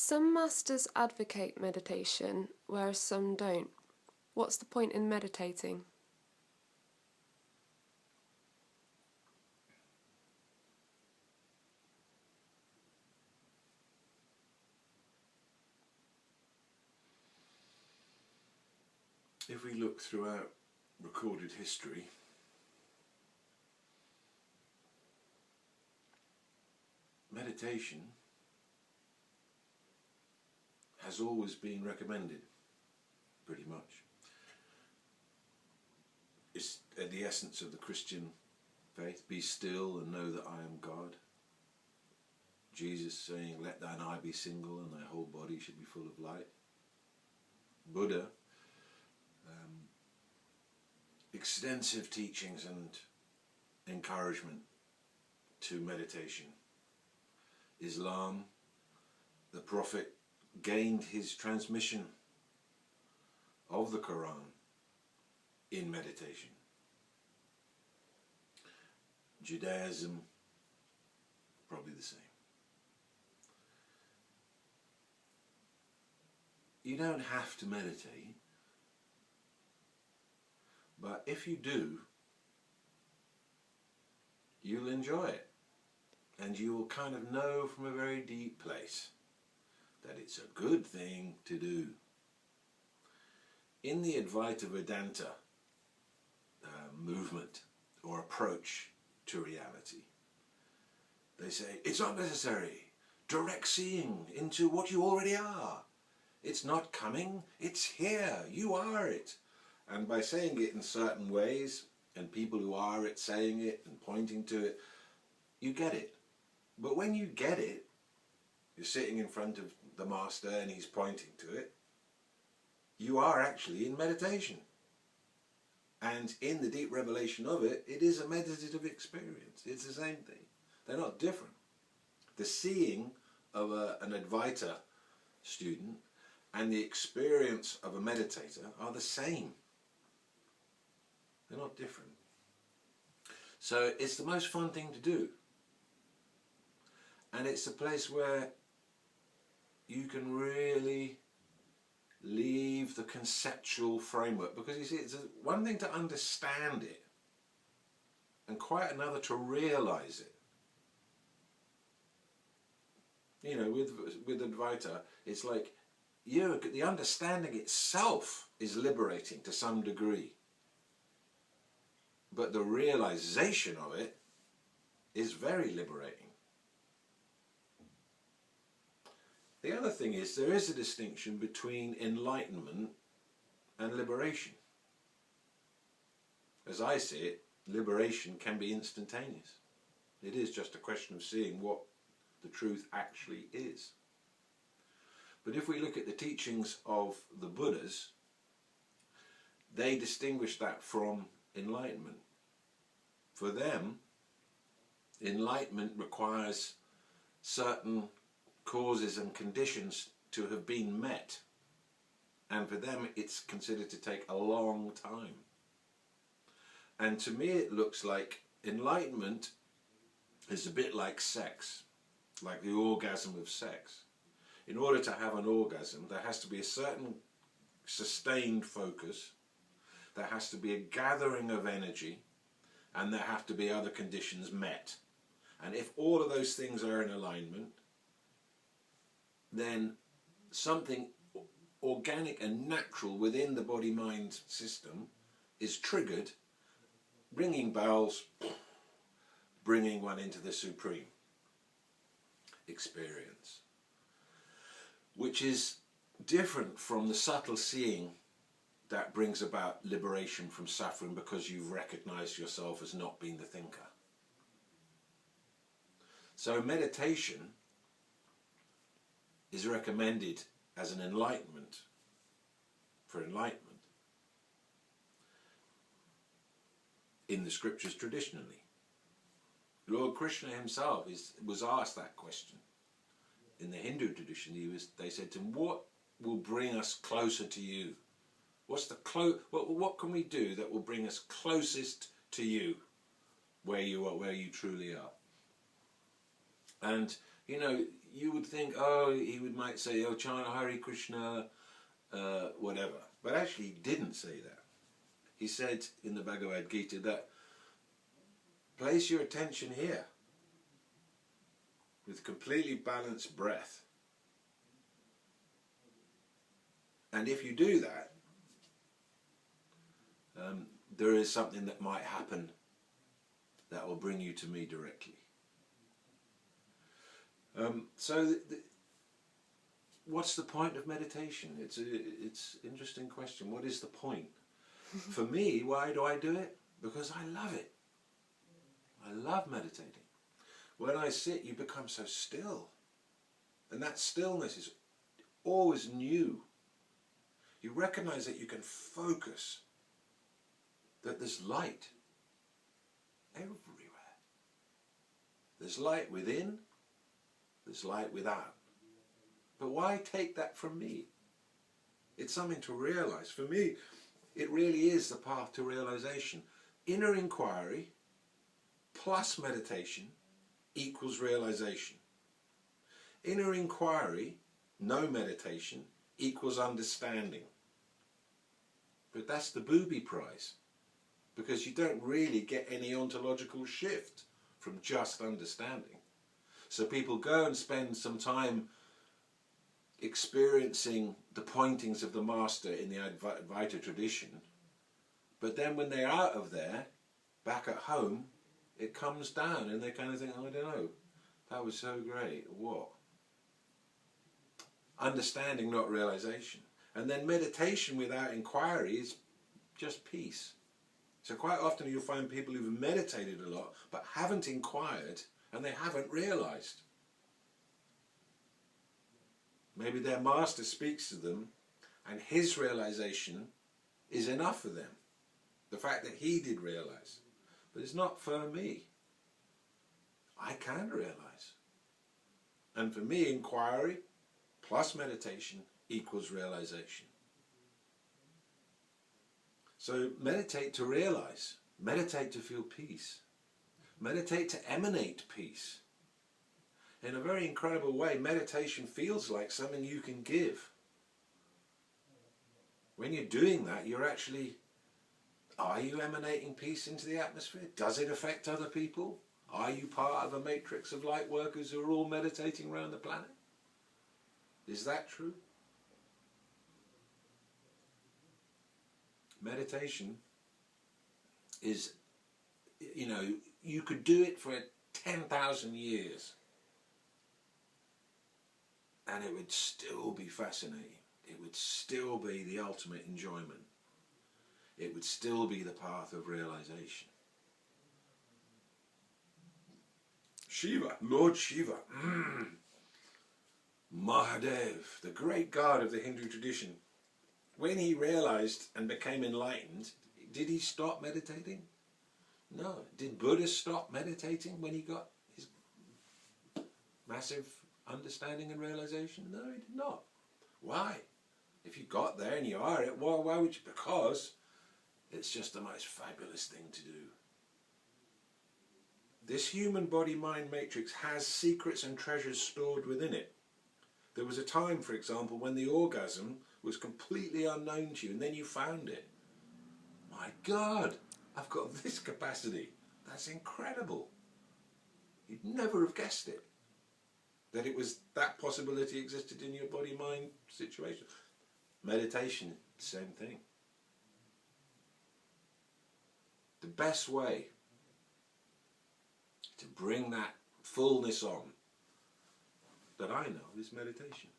Some masters advocate meditation, whereas some don't. What's the point in meditating? If we look throughout recorded history, meditation has always been recommended, pretty much. It's at the essence of the Christian faith. Be still and know that I am God. Jesus saying, let thine eye be single and thy whole body should be full of light. Buddha, extensive teachings and encouragement to meditation. Islam, the Prophet gained his transmission of the Quran in meditation. Judaism, probably the same. You don't have to meditate, but if you do, you'll enjoy it, and you will kind of know from a very deep place that it's a good thing to do. In the Advaita Vedanta movement or approach to reality, they say it's not necessary. Direct seeing into what you already are. It's not coming, it's here. You are it. And by saying it in certain ways, and people who are it saying it and pointing to it, you get it. But when you get it, you're sitting in front of the master and he's pointing to it, you are actually in meditation. And in the deep revelation of it, it is a meditative experience. It's the same thing. They're not different. The seeing of an Advaita student and the experience of a meditator are the same. They're not different. So it's the most fun thing to do. And it's a place where you can really leave the conceptual framework, because you see, it's one thing to understand it and quite another to realize it. You know, with Advaita, it's like the understanding itself is liberating to some degree, but the realization of it is very liberating. The other thing is, there is a distinction between enlightenment and liberation. As I see it, liberation can be instantaneous. It is just a question of seeing what the truth actually is. But if we look at the teachings of the Buddhas, they distinguish that from enlightenment. For them, enlightenment requires certain causes and conditions to have been met, and for them it's considered to take a long time. And to me it looks like enlightenment is a bit like sex, like the orgasm of sex. In order to have an orgasm, there has to be a certain sustained focus, there has to be a gathering of energy, and there have to be other conditions met. And if all of those things are in alignment, then something organic and natural within the body-mind system is triggered, ringing bells, bringing one into the supreme experience, which is different from the subtle seeing that brings about liberation from suffering because you've recognized yourself as not being the thinker. So meditation is recommended as an enlightenment, for enlightenment, in the scriptures traditionally. Lord Krishna himself was asked that question. In the Hindu tradition, they said to him, what will bring us closer to you? What's the what can we do that will bring us closest to you, where you are, where you truly are? And you know, you would think, oh, he might say, oh, chant Hare Krishna, whatever. But actually he didn't say that. He said in the Bhagavad Gita that place your attention here with completely balanced breath. And if you do that, there is something that might happen that will bring you to me directly. So what's the point of meditation? It's an interesting question. What is the point? For me, why do I do it? Because I love it. I love meditating. When I sit, you become so still. And that stillness is always new. You recognize that you can focus, that there's light everywhere. There's light within, there's light without. But why take that from me? It's something to realize. For me, it really is the path to realization. Inner inquiry plus meditation equals realization. Inner inquiry, no meditation, equals understanding. But that's the booby prize, because you don't really get any ontological shift from just understanding. So people go and spend some time experiencing the pointings of the master in the Advaita tradition, but then when they're out of there, back at home, it comes down and they kind of think, oh, I don't know, that was so great, what? Understanding, not realization. And then meditation without inquiry is just peace. So quite often you'll find people who've meditated a lot but haven't inquired and they haven't realized. Maybe their master speaks to them and his realization is enough for them. The fact that he did realize. But it's not for me. I can realize. And for me, inquiry plus meditation equals realization. So meditate to realize. Meditate to feel peace. Meditate to emanate peace. In a very incredible way, meditation feels like something you can give. When you're doing that, you're actually, are you emanating peace into the atmosphere? Does it affect other people? Are you part of a matrix of light workers who are all meditating around the planet? Is that true? Meditation is, you know, you could do it for 10,000 years and it would still be fascinating. It would still be the ultimate enjoyment. It would still be the path of realization. Shiva, Lord Shiva, Mahadev, the great god of the Hindu tradition, when he realized and became enlightened, did he stop meditating? No. Did Buddha stop meditating when he got his massive understanding and realization? No, he did not. Why? If you got there and you are it, why would you? Because it's just the most fabulous thing to do. This human body-mind matrix has secrets and treasures stored within it. There was a time, for example, when the orgasm was completely unknown to you, and then you found it. My God, I've got this capacity. That's incredible. You'd never have guessed it. That it was, that possibility existed in your body-mind situation. Meditation, same thing. The best way to bring that fullness on that I know is meditation.